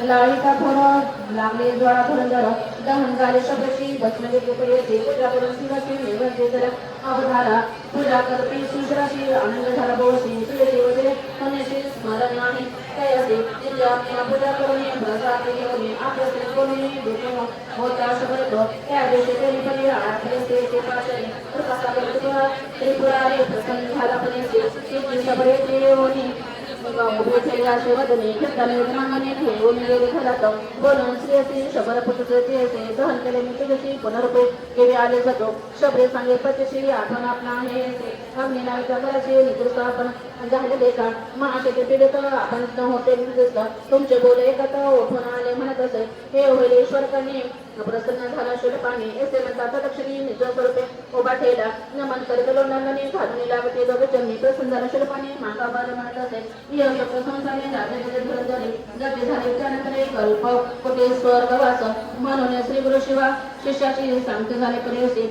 लाळीचा थोर लागले ज्वाळा धुरंधर दहन झाले शब्दशी बसले गोपये पूजा करून शिवाची नैवेद्य जरा अवधारा पूजा करते शिवराशी आनंद झाला बोळशी सूर्यदेवते होण्याचे स्मरण नाही तयाचे तिच्या पूजा करून प्रसाद घेऊन आपल्या श्री कोणी दुःख होता शब्द त्या दिवशी तरी परिहार ते पाचरी कृपा त्रिपुरारी प्रसन्न झाला पण सगळे ते होणी बोलून श्री शबर पुत्रचे दहन केले मी तुझ्याशी पुनरुपे केले आले जातो शबरे सांगे पतीशी आठवण आपला आहे अग्निनावीच्या घराची निकृष्ट आपण झालेले का महाशेते पीडित आपण होते तुमचे बोल एकत ओठून आले म्हणत असे हे होईल ईश्वरकाने प्रसन्न झाला शुल्पाने असे म्हणतात दक्षिणी निज स्वरूपे उभा ठेला नमन करीत लोंडांनी घालून लागते दोघे प्रसन्न झाला शुल्पाने मागा बार म्हणत असे संसारे राजे धुरंधरे जगले झाले त्यानंतर कल्प कुठे स्वर्गवास म्हणून श्री गुरु शिवा शिष्याची सांगते झाले परिवेशी